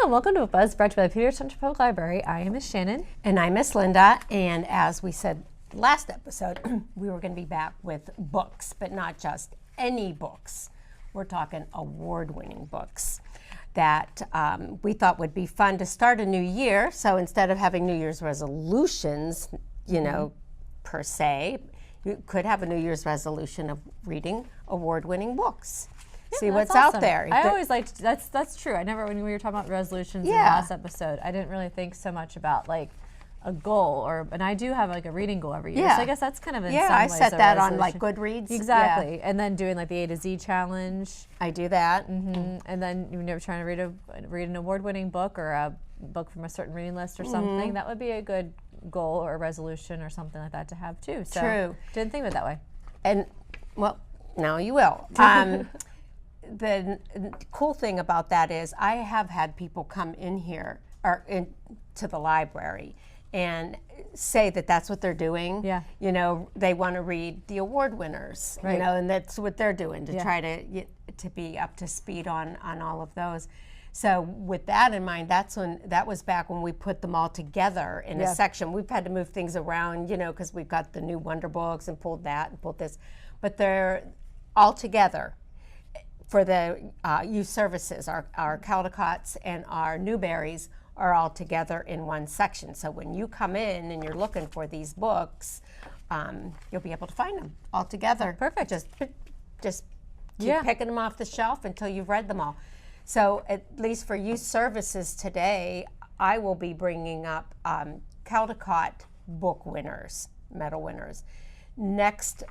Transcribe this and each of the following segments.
and welcome to A Buzz brought to you by the Peters Township Public Library. I am Miss Shannon. And I'm Miss Linda, and as we said last episode, we were going to be back with books, but not just any books. We're talking award-winning books that we thought would be fun to start a new year. So instead of having New Year's resolutions, you know, per se, you could have a New Year's resolution of reading award-winning books. Yeah, see what's awesome. out there. I always liked, that's true. I never, when we were talking about resolutions in the last episode, I didn't really think so much about like a goal, and I do have like a reading goal every year. Yeah. So I guess that's kind of in yeah, some I ways set a that on resolution. like Goodreads. Exactly. Yeah. And then doing like the A to Z challenge. I do that. And then you know, trying to read an award-winning book or a book from a certain reading list or something. That would be a good goal or a resolution or something like that to have too. So True. Didn't think of it that way. And well, now you will. The cool thing about that is I have had people come in here or to the library and say that that's what they're doing. Yeah. You know, they want to read the award winners. Right. You know, and that's what they're doing to try to be up to speed on all of those. So with that in mind, that was back when we put them all together in a section. We've had to move things around, you know, because we've got the new Wonder Books and pulled that and pulled this, but they're all together. For the youth services, our Caldicots and our Newberries are all together in one section. So when you come in and you're looking for these books, you'll be able to find them all together. Perfect. Just keep picking them off the shelf until you've read them all. So at least for youth services today, I will be bringing up Caldecott book winners, medal winners. Next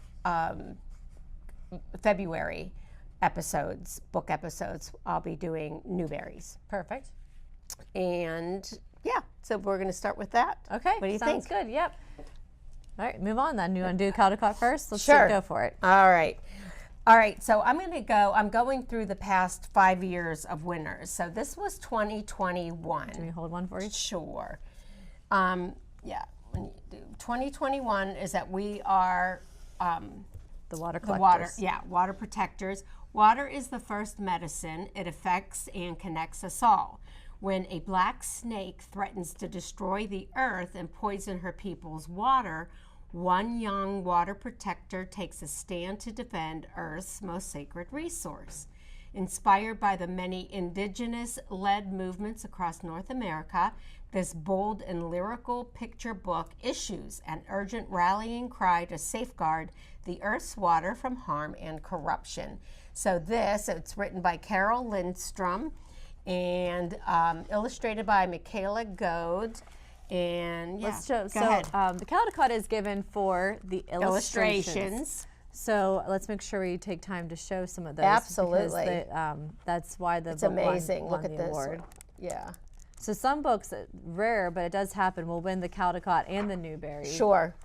February book episodes, I'll be doing Newberries. Perfect. And yeah, so we're going to start with that. Okay. What do you Sounds think? good. Yep. All right, move on then. You want to do Caldecott first? Let's go for it. All right. So I'm going through the past 5 years of winners. So this was 2021. Can we hold one for you? Sure. When you do 2021 is that we are The water collectors. Water protectors. Water is the first medicine. It affects and connects us all. When a black snake threatens to destroy the earth and poison her people's water, one young water protector takes a stand to defend Earth's most sacred resource. Inspired by the many indigenous-led movements across North America, this bold and lyrical picture book issues an urgent rallying cry to safeguard the Earth's water from harm and corruption. So it's written by Carol Lindstrom and illustrated by Michaela Goad. And Let's show. Go ahead. The Caldecott is given for the illustrations. So let's make sure we take time to show some of those. Absolutely. That's why the It's book amazing. won Look at the this award. one. Yeah. So some books, rare, but it does happen, will win the Caldecott and the Newbery. Sure.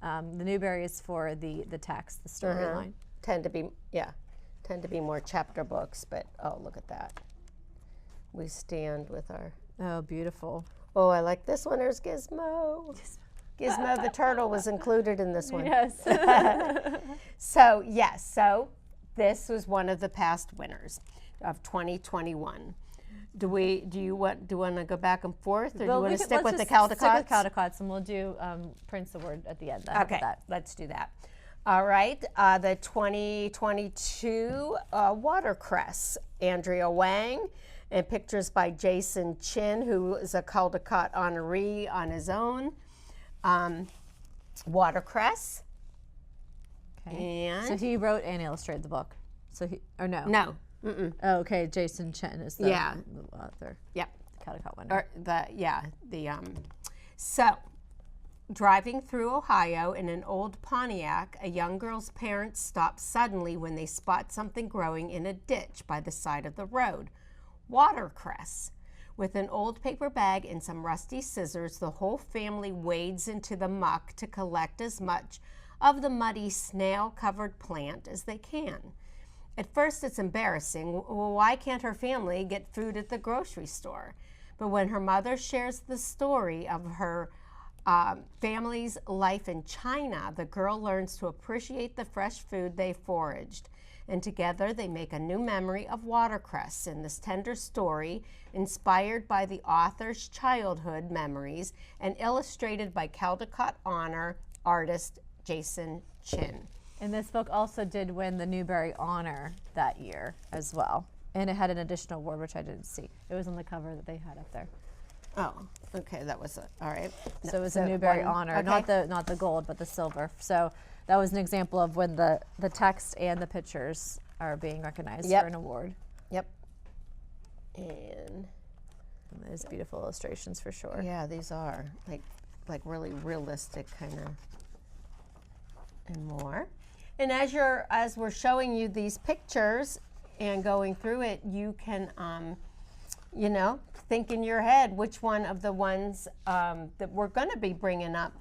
The Newbery is for the text, the storyline. Tend to be more chapter books, but oh, look at that. We stand with our... Oh, beautiful. Oh, I like this one. There's Gizmo. Gizmo the turtle was included in this one. Yes. So this was one of the past winners of 2021. Do you want to go back and forth, or do you want to stick with the Caldecotts? Stick with Caldecotts, and we'll do Prince Award at the end. Okay, let's do that. All right, the 2022 Watercress, Andrea Wang, and pictures by Jason Chin, who is a Caldecott honoree on his own. Watercress. Okay. And so he wrote and illustrated the book. No. No. Oh, okay, Jason Chen is the author. Yep. The Caldecott winner. So, driving through Ohio in an old Pontiac, a young girl's parents stop suddenly when they spot something growing in a ditch by the side of the road. Watercress. With an old paper bag and some rusty scissors, the whole family wades into the muck to collect as much of the muddy, snail-covered plant as they can. At first, it's embarrassing. Well, why can't her family get food at the grocery store? But when her mother shares the story of her family's life in China, the girl learns to appreciate the fresh food they foraged. and together they make a new memory of watercress in this tender story, inspired by the author's childhood memories and illustrated by Caldecott Honor artist Jason Chin. And this book also did win the Newbery Honor that year as well. And it had an additional award, which I didn't see. It was on the cover that they had up there. Oh, okay, that was it. All right. So it was a Newbery Honor, okay. not the gold, but the silver. So that was an example of when the text and the pictures are being recognized for an award. Yep. And there's beautiful illustrations for sure. yeah, these are like really realistic kind of and more. And as we're showing you these pictures and going through it, you can think in your head which one of the ones that we're going to be bringing up.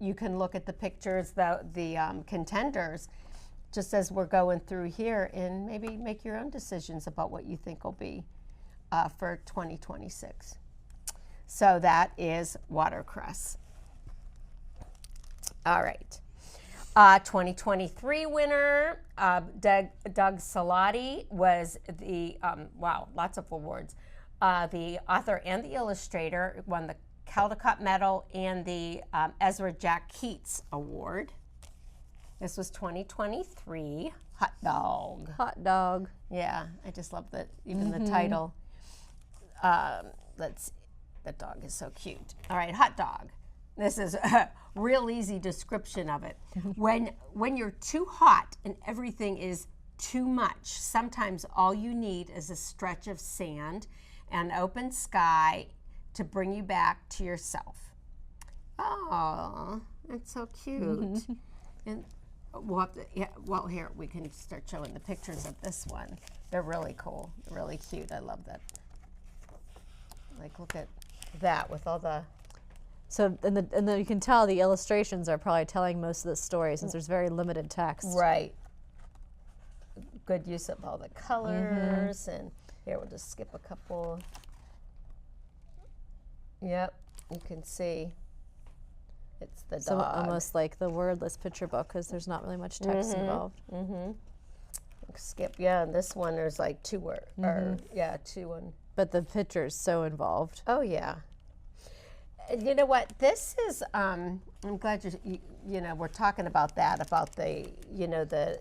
You can look at the pictures, the contenders, just as we're going through here, and maybe make your own decisions about what you think will be for 2026. So that is watercress. All right. 2023 winner, Doug Salati, was the, lots of awards. The author and the illustrator won the Caldecott Medal and the Ezra Jack Keats Award. This was 2023. Hot dog. Hot dog. Yeah, I just love that, even the title. That dog is so cute. All right, hot dog. This is a real easy description of it. When you're too hot and everything is too much, sometimes all you need is a stretch of sand and open sky to bring you back to yourself. Oh, that's so cute. And we'll have to, here we can start showing the pictures of this one. They're really cool, really cute. I love that. Like, look at that with all the. So, and then you can tell the illustrations are probably telling most of the story since there's very limited text. Right. Good use of all the colors. And here, we'll just skip a couple. Yep, you can see it's the So dog. almost like the wordless picture book because there's not really much text involved. Skip, yeah, and this one there's like two words, or two and. But the picture's so involved. Oh yeah. And you know what? This is. I'm glad we're talking about that, about the the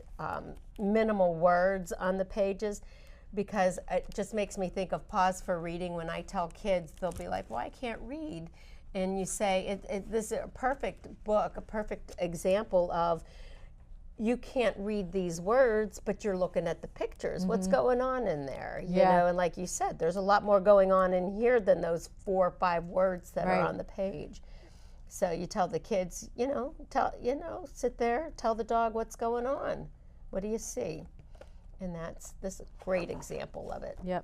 minimal words on the pages, because it just makes me think of Pause for Reading. When I tell kids, they'll be like, "Well, I can't read," and you say, "This is a perfect book, a perfect example of." You can't read these words, but you're looking at the pictures. What's going on in there? You know, and like you said, there's a lot more going on in here than those 4 or 5 words that are on the page. So you tell the kids, sit there, tell the dog what's going on. What do you see? And this is a great example of it. Yep.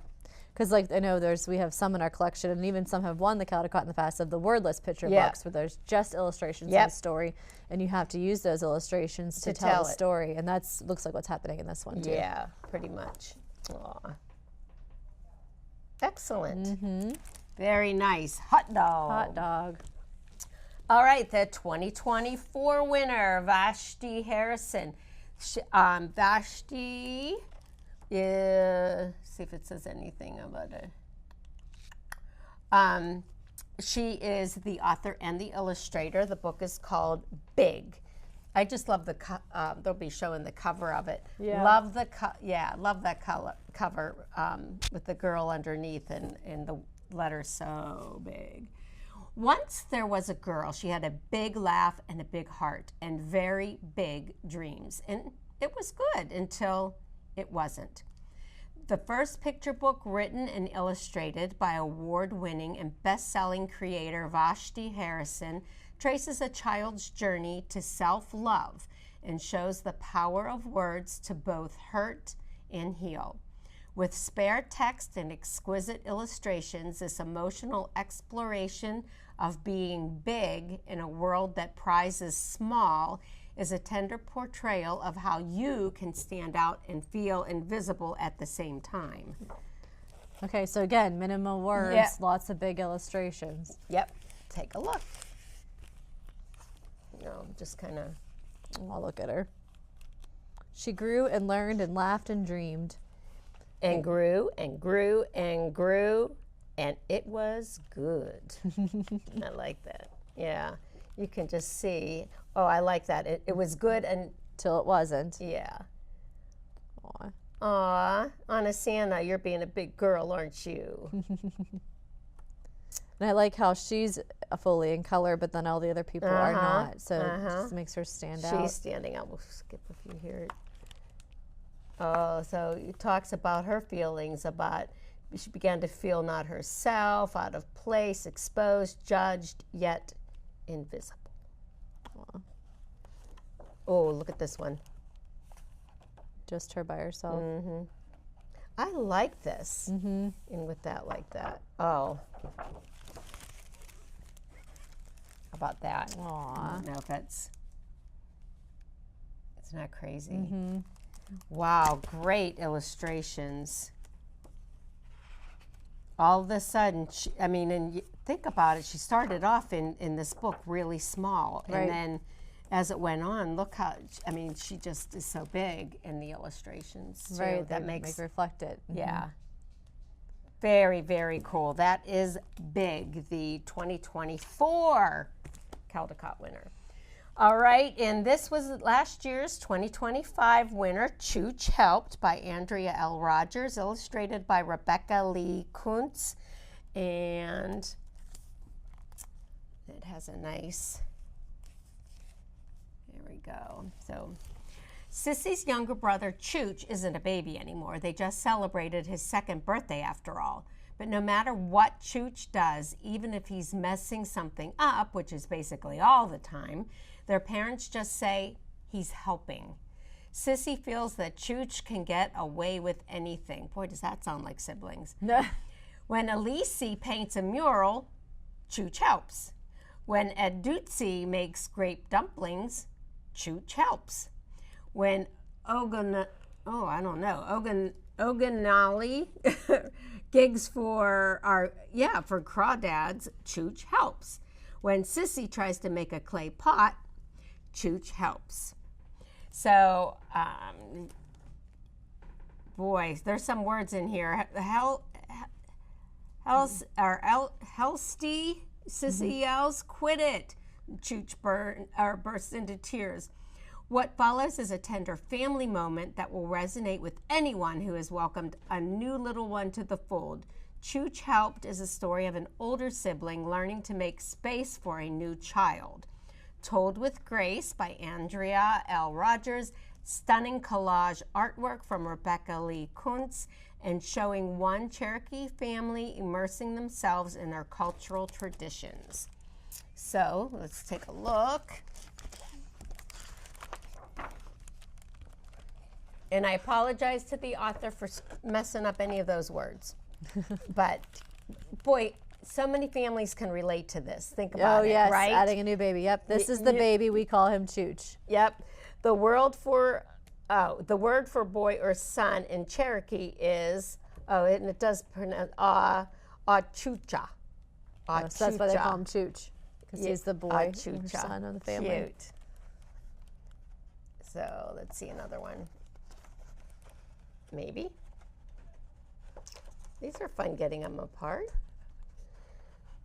Because I know we have some in our collection, and even some have won the Caldecott in the past of the wordless picture books, where there's just illustrations of the story, and you have to use those illustrations to tell the story, and looks like what's happening in this one too. Yeah, pretty much. Aw. Excellent. Very nice. Hot dog. Hot dog. All right, the 2024 winner, Vashti Harrison. Vashti. See if it says anything about it. She is the author and the illustrator. The book is called Big. I just love they'll be showing the cover of it. Yeah. Love that cover with the girl underneath and the letters so big. Once there was a girl. She had a big laugh and a big heart and very big dreams. And it was good until it wasn't. The first picture book written and illustrated by award-winning and best-selling creator Vashti Harrison traces a child's journey to self-love and shows the power of words to both hurt and heal. With spare text and exquisite illustrations, this emotional exploration of being big in a world that prizes small is a tender portrayal of how you can stand out and feel invisible at the same time. Okay, so again, minimal words, lots of big illustrations. Yep, take a look. Just kind of. I'll look at her. She grew and learned and laughed and dreamed. And grew and grew and grew, and it was good. I like that. Yeah, you can just see. Oh, I like that. It was good until it wasn't. Yeah. Aw. Aw, Anna Santa, you're being a big girl, aren't you? And I like how she's fully in color, but then all the other people are not. So it just makes her stand out. She's standing out. We'll skip a few here. Oh, so it talks about her feelings about she began to feel not herself, out of place, exposed, judged, yet invisible. Aww. Oh, look at this one. Just her by herself. Mm-hmm. I like this. Mm-hmm. And with that like that. Oh. How about that? Aww. I don't know if it's not crazy. Mm-hmm. Wow, great illustrations. All of a sudden, and think about it, she started off in this book really small. Right. And then as it went on, look how, she just is so big in the illustrations. Too. Right, that makes reflect it. Mm-hmm. Yeah. Very, very cool. That is big, the 2024 Caldecott winner. All right, and this was last year's 2025 winner, Chooch Helped by Andrea L. Rogers, illustrated by Rebecca Lee Kuntz, and it has a nice, there we go. So Sissy's younger brother, Chooch, isn't a baby anymore. They just celebrated his 2nd birthday after all. But no matter what Chooch does, even if he's messing something up, which is basically all the time, their parents just say, he's helping. Sissy feels that Chooch can get away with anything. Boy, does that sound like siblings. When Elise paints a mural, Chooch helps. When Edutsi makes grape dumplings, Chooch helps. When Oganali gigs for crawdads, Chooch helps. When Sissy tries to make a clay pot, Chooch helps. So, boy, there's some words in here. Helsty, Sissy yells, quit it. Chooch bursts into tears. What follows is a tender family moment that will resonate with anyone who has welcomed a new little one to the fold. Chooch Helped is a story of an older sibling learning to make space for a new child. Told with Grace by Andrea L. Rogers, stunning collage artwork from Rebecca Lee Kuntz, and showing one Cherokee family immersing themselves in their cultural traditions. So let's take a look. And I apologize to the author for messing up any of those words. But, boy, so many families can relate to this. Think about it, right? Adding a new baby. Yep, this is the baby. We call him Chooch. Yep. The word for boy or son in Cherokee is, and it does pronounce Achucha. So that's why they call him Chooch, because he's the boy or son of the family. Cute. So let's see another one. Maybe. These are fun getting them apart.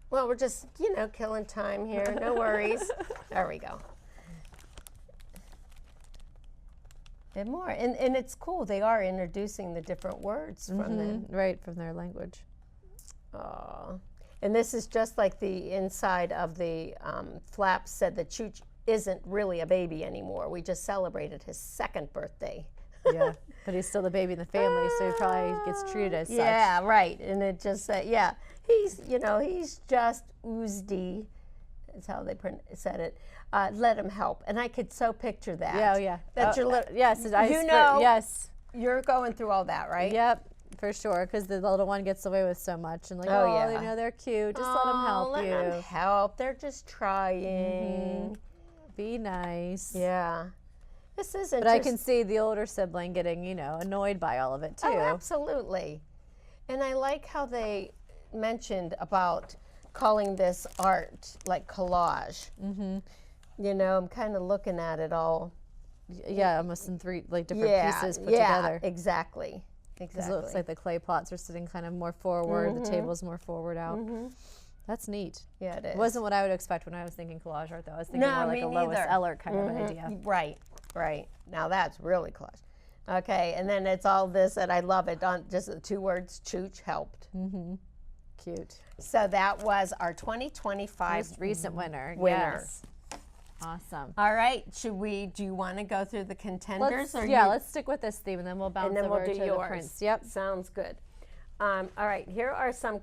Well, we're just, killing time here. No worries. There we go. And more. And it's cool. They are introducing the different words from them. Right, from their language. Oh. And this is just like the inside of the flap said that Chooch isn't really a baby anymore. We just celebrated his 2nd birthday. Yeah, but he's still the baby in the family, so he probably gets treated as such. Yeah, right. And it just said, he's just Uzdi. That's how they said it. Let him help. And I could so picture that. Yeah, yeah. That's yes. Yes. You're going through all that, right? Yep, for sure, because the little one gets away with so much. And they're cute. Just let them help you. Let them help. They're just trying. Be nice. Yeah. This isn't. But I can see the older sibling getting, annoyed by all of it too. Oh, absolutely. And I like how they mentioned about calling this art like collage. I'm kind of looking at it all Yeah, almost in three different pieces put together. Exactly. Because it looks like the clay pots are sitting kind of more forward, the table's more forward out. That's neat. Yeah, it is. It wasn't what I would expect when I was thinking collage art, though. I was thinking more like a Lois Eller kind of an idea. Right. Now that's really collage. Okay, and then it's all this, and I love it. On just the 2 words, Chooch helped. Cute. So that was our 2025 Most recent winner. winner. Yes. Awesome. All right, do you want to go through the contenders? Let's stick with this theme, and then we'll bounce over to the prints. Yep. Sounds good. All right, here are some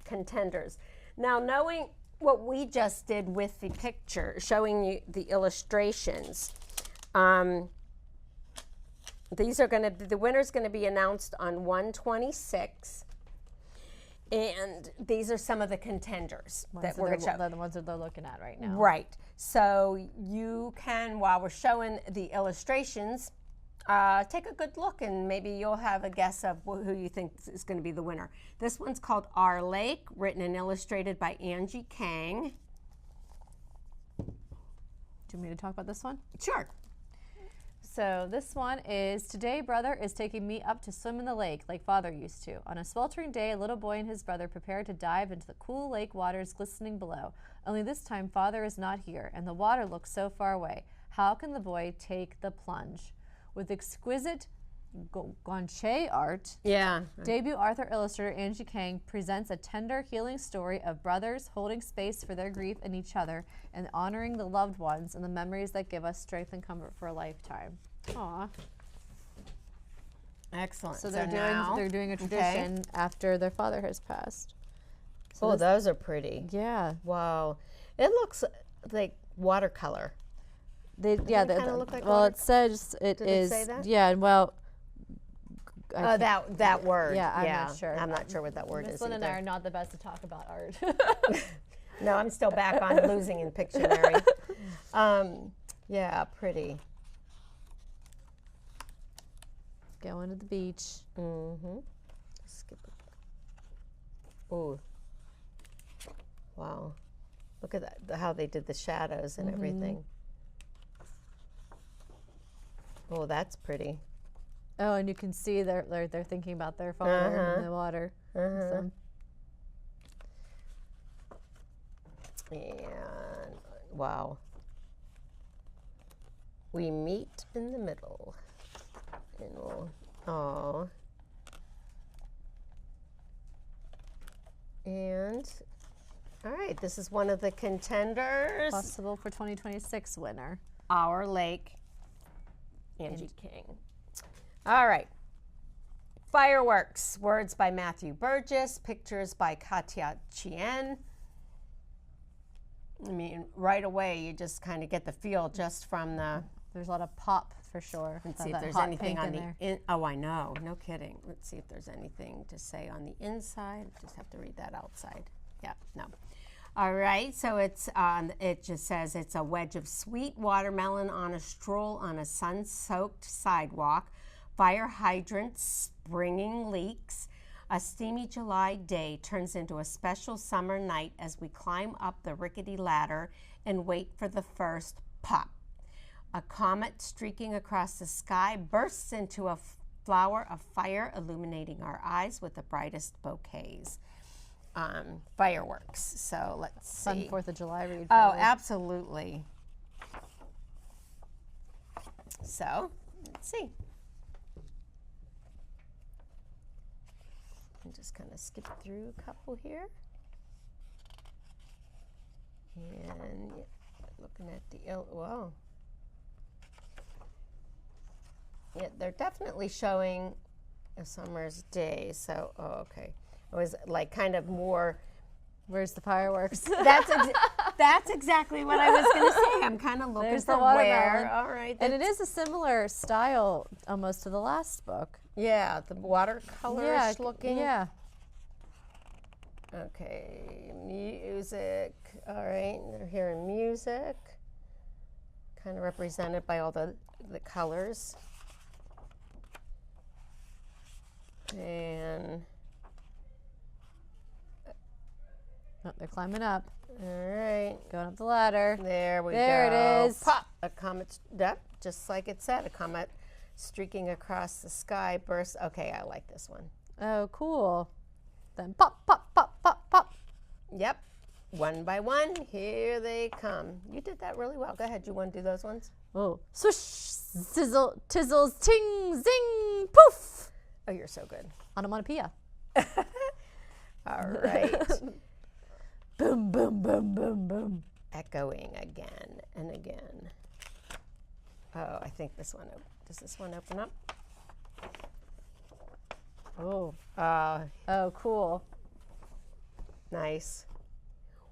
contenders. Now, knowing what we just did with the picture, showing you the illustrations, the winner's going to be announced on 1/26. And these are some of the contenders that we're going to show. They're the ones that they're looking at right now. Right. So you can, while we're showing the illustrations, take a good look, and maybe you'll have a guess of who you think is going to be the winner. This one's called Our Lake, written and illustrated by Angie Kang. Do you want me to talk about this one? Sure. So this one is, today brother is taking me up to swim in the lake like father used to. On a sweltering day, a little boy and his brother prepare to dive into the cool lake waters glistening below. Only this time father is not here, and the water looks so far away. How can the boy take the plunge? With exquisite guanche art, debut author illustrator Angie Kang presents a tender, healing story of brothers holding space for their grief and each other, and honoring the loved ones and the memories that give us strength and comfort for a lifetime. Aw. Excellent. So they're doing a tradition after their father has passed. So those are pretty. Yeah. Wow. It looks like watercolor. They look like well, it says it is. Did it say that? Yeah. Well. That word. Yeah, I'm not sure. I'm not sure what that word is. Miss Lynn and I are not the best to talk about art. No, I'm still back on losing in Pictionary. Yeah, pretty. Going to the beach. Skip it. Ooh. Wow. Look at that, how they did the shadows and everything. Oh, that's pretty. Oh, and you can see they're thinking about their father in the water. Awesome. And wow. We meet in the middle. And oh. And all right, this is one of the contenders. Possible for 2026 winner. Our Lake, Angie King. All right. Fireworks. Words by Matthew Burgess. Pictures by Katya Chien. I mean, right away, you just kind of get the feel just from the... There's a lot of pop for sure. Let's see if there's anything on the... Oh, I know. No kidding. Let's see if there's anything to say on the inside. Just have to read that outside. Yeah, no. All right, so it just says it's a wedge of sweet watermelon on a stroll on a sun-soaked sidewalk, fire hydrants springing leaks. A steamy July day turns into a special summer night as we climb up the rickety ladder and wait for the first pop. A comet streaking across the sky bursts into a flower of fire, illuminating our eyes with the brightest bouquets. Fireworks. So let's see. Fun 4th of July read. Oh, absolutely. So let's see. And just kind of skip through a couple here. And looking at the whoa. Yeah, they're definitely showing a summer's day. So, okay. It was like kind of more. Where's the fireworks? That's exactly what I was going to say. I'm kind of looking There's for the watermelon. where. All right. And it is a similar style almost to the last book. Yeah, the watercolor looking. Yeah. Okay, music. All right, they're hearing music. Kind of represented by all the colors. And Oh, they're climbing up. All right. Going up the ladder. There we go. There it is. Pop! A comet, just like it said, a comet streaking across the sky bursts. Okay, I like this one. Oh, cool. Then pop, pop, pop, pop, pop. Yep. One by one, here they come. You did that really well. Go ahead. You want to do those ones? Oh, swish, sizzle, tizzles, ting, zing, poof. Oh, you're so good. Onomatopoeia. All right. Boom, boom, boom, boom, boom. Echoing again and again. Oh, I think this one, does this one open up? Oh. Oh, Cool. nice.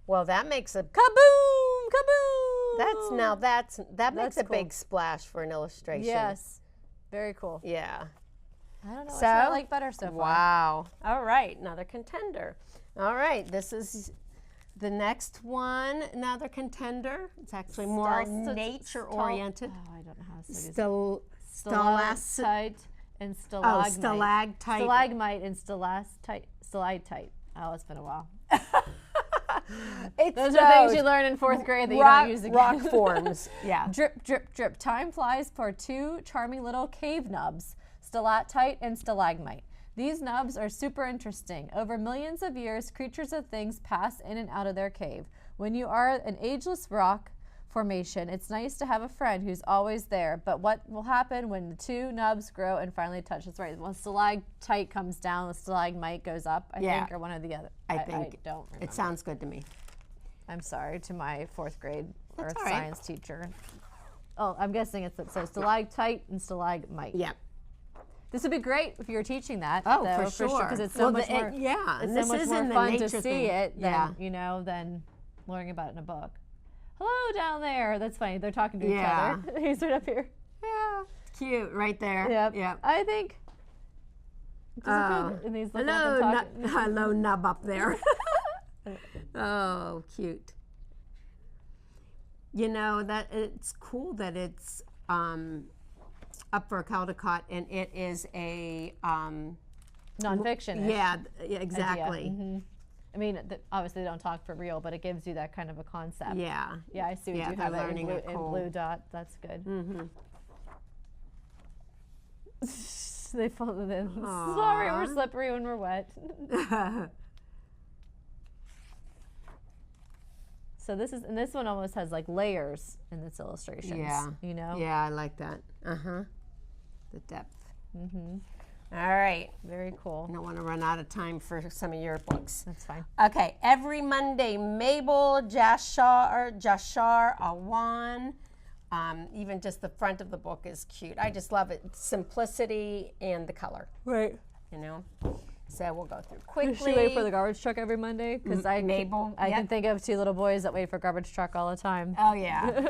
Well, that makes a Kaboom, kaboom. that makes a cool. big splash for an illustration. Yes. Very cool. Yeah. I don't know So, which one I like better so far. Wow. All right, another contender. All right, this is the next one, another contender. It's actually more nature-oriented. Oh, I don't know how to say this. Stalactite. Stalactite and Oh, stalagmite. stalactite. Stalagmite and stalactite. Oh, it's been a while. Those are things you learn in 4th grade that you don't use again. Rock forms, yeah. Drip, drip, drip. Time flies for 2 charming little cave nubs, stalactite and stalagmite. These nubs are super interesting. Over millions of years, creatures of things pass in and out of their cave. When you are an ageless rock formation, it's nice to have a friend who's always there. But what will happen when the 2 nubs grow and finally touch? That's right. When stalactite comes down, the stalagmite goes up, I think, or one or the other. I think. I don't remember. It sounds good to me. I'm sorry to my 4th grade earth all right. science teacher. Oh, I'm guessing it's so stalactite and stalagmite. Yeah. This would be great if you were teaching that. Oh, though, for sure. Because it's so much more. Yeah, It's and so much this more isn't fun the to nature see thing. it than Yeah. than learning about it in a book. Hello down there. That's funny. They're talking to each Yeah. other. He's right up here. Yeah. Cute, right there. Yep. Yep. I think. And he's looking up and talking. Hello, nub up there. Oh, cute. You know, that it's cool that it's up for a Caldecott, and it is a Nonfiction. yeah, exactly. Mm-hmm. I mean, obviously they don't talk for real, but it gigives you that kind of a concept. Yeah. Yeah, I see what Yeah, you they're have learning in it cool. blue dot. That's good. Mm-hmm. They follow them. Sorry, we're slippery when we're wet. So this one almost has like layers in its illustrations. Yeah. You know? Yeah, I like that. The depth. All right. Very cool. I don't want to run out of time for some of your books. That's fine. Okay, every Monday, Mabel, Jashar, Awan. Even just the front of the book is cute. I just love it. Simplicity and the color. Right. You know? So we'll go through quickly. Does she wait for the garbage truck every Monday? Because Mabel, I can think of 2 little boys that wait for garbage truck all the time. Oh, yeah.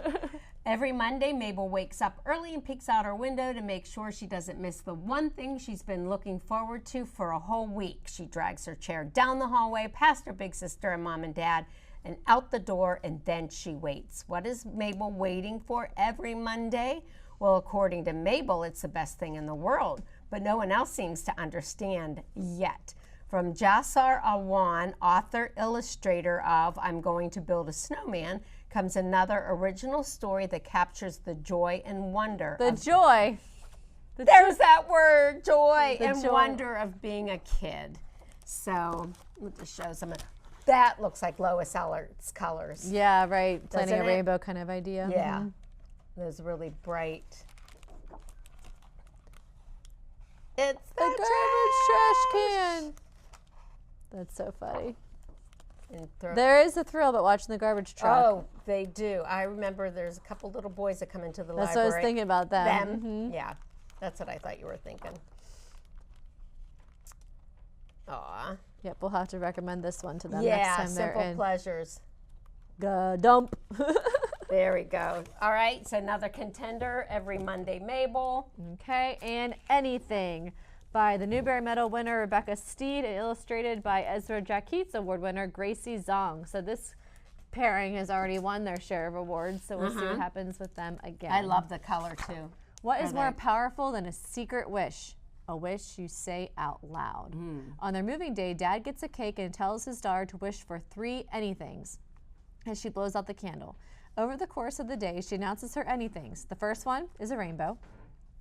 Every Monday, Mabel wakes up early and peeks out her window to make sure she doesn't miss the one thing she's been looking forward to for a whole week. She drags her chair down the hallway, past her big sister and mom and dad, and out the door, and then she waits. What is Mabel waiting for every Monday? Well, according to Mabel, it's the best thing in the world, but no one else seems to understand yet. From Jasar Awan, author, illustrator of I'm Going to Build a Snowman, comes another original story that captures the joy and wonder. Joy. There's that word, joy and wonder of being a kid. So we'll just show some of that. Looks like Lois Ellert's colors. Yeah, right. Planning Doesn't a it? rainbow kind of idea. Yeah. Those really bright. It's the Garbage trash can. That's so funny. And There is a thrill about watching the garbage truck. Oh, they do. I remember there's a couple little boys that come into the That's library. what I was thinking about them. Them? Yeah. That's what I thought you were thinking. Aw. Yep, we'll have to recommend this one to them Yeah, next time Simple they're in. Pleasures. Dump. There we go. All right, so another contender every Monday, Mabel. Okay, and Anything by the Newbery Medal winner Rebecca Steed and illustrated by Ezra Jackie's award winner Gracie Zong. So this pairing has already won their share of awards, so we'll see what happens with them again. I love the color too. What is more powerful than a secret wish? a wish you say out loud. On their moving day, Dad gets a cake and tells his daughter to wish for 3 anythings as she blows out the candle. Over the course of the day, she announces her anythings. The first one is a rainbow.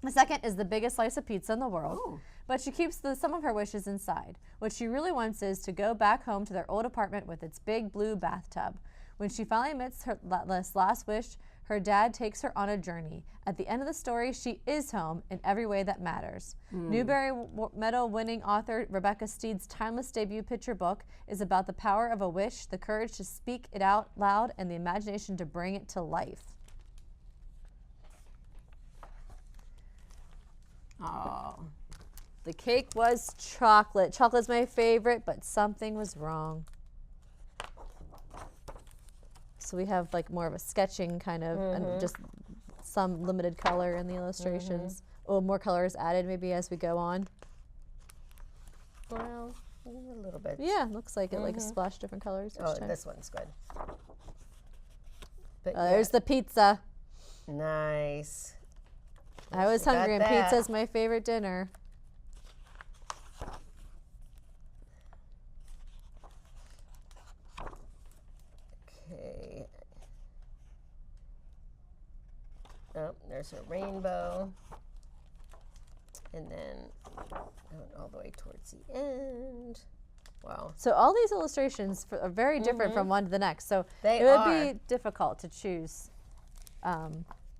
The second is the biggest slice of pizza in the world. Ooh. But she keeps some of her wishes inside. What she really wants is to go back home to their old apartment with its big blue bathtub. When she finally admits her last wish, her dad takes her on a journey. At the end of the story, she is home in every way that matters. Newbery Medal winning author Rebecca Steed's timeless debut picture book is about the power of a wish, the courage to speak it out loud, and the imagination to bring it to life. Oh. The cake was chocolate. Chocolate's my favorite, but something was wrong. So we have like more of a sketching kind of, and just some limited color in the illustrations. Or more colors added maybe as we go on. Well, a little bit. Yeah, looks like it, like a splash different colors each time. This one's good. But there's the pizza. Nice. I was hungry, and pizza's my favorite dinner. Okay. Oh, there's a rainbow. And then all the way towards the end. Wow. So all these illustrations are very different from one to the next. So it would be difficult to choose a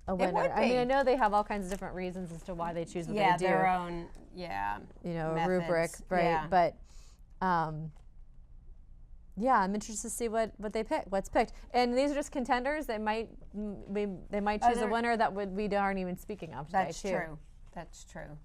winner. I mean, I know they have all kinds of different reasons as to why they choose what they do. Their own, methods. Rubric, right? Yeah. But I'm interested to see what they pick, what's picked. And these are just contenders. They might choose a winner that we aren't even speaking of today. That's true. That's true.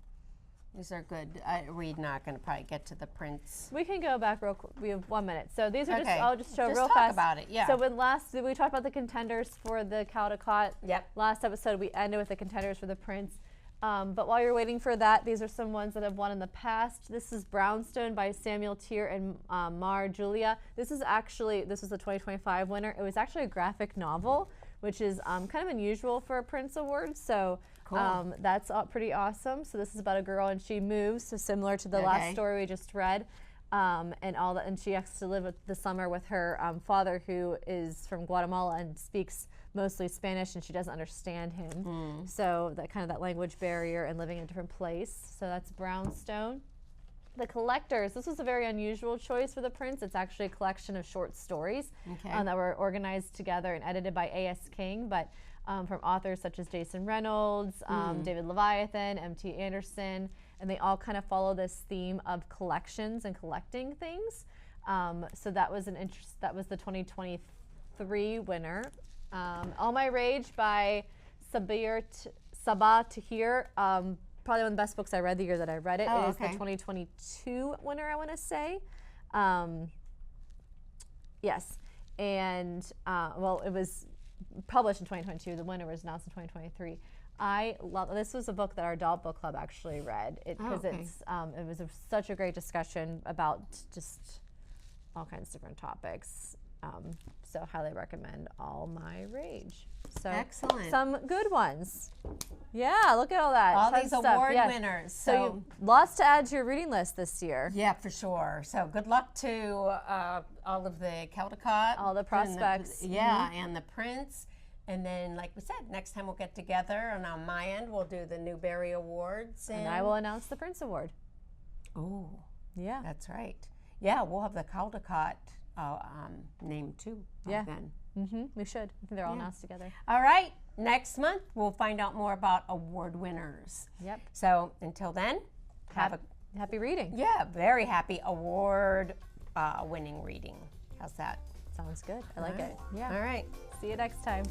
These are good. We're not going to probably get to the prints. We can go back real quick. We have 1 minute. So these are I'll just show real talk fast. About it, yeah. So we talked about the contenders for the Caldecott. Yep. Last episode we ended with the contenders for the prints. But while you're waiting for that, these are some ones that have won in the past. This is Brownstone by Samuel Tier and Mar Julia. This was the 2025 winner. It was actually a graphic novel, which is kind of unusual for a Prince Award. So cool. That's pretty awesome. So this is about a girl and she moves, so similar to the last story we just read. And she has to live the summer with her father, who is from Guatemala and speaks mostly Spanish, and she doesn't understand him. So that language barrier and living in a different place. So that's Brownstone. The Collectors. This was a very unusual choice for the Prince. It's actually a collection of short stories that were organized together and edited by A.S. King, but from authors such as Jason Reynolds, David Leviathan, M.T. Anderson, and they all kind of follow this theme of collections and collecting things. So that was that was the 2023 winner. All My Rage by Sabah Tahir. Probably one of the best books I read the year that I read it. It is the 2022 winner, I want to say. Yes. And, it was published in 2022. The winner was announced in 2023. This was a book that our adult book club actually read because it was such a great discussion about just all kinds of different topics. So highly recommend All My Rage. So excellent. Some good ones. Yeah, look at all that. All these award winners. So lots to add to your reading list this year. Yeah, for sure. So good luck to all of the Caldecott. All the prospects. And the Prince. And then, like we said, next time we'll get together, and on my end, we'll do the Newbery Awards. And I will announce the Prince Award. Oh. Yeah. That's right. Yeah, we'll have the Caldecott name too. Then. We should. I think they're all announced together. All right. Next month, we'll find out more about award winners. Yep. So until then, happy reading. Yeah, very happy award winning reading. How's that? Sounds good. I like it. Yeah. All right. See you next time.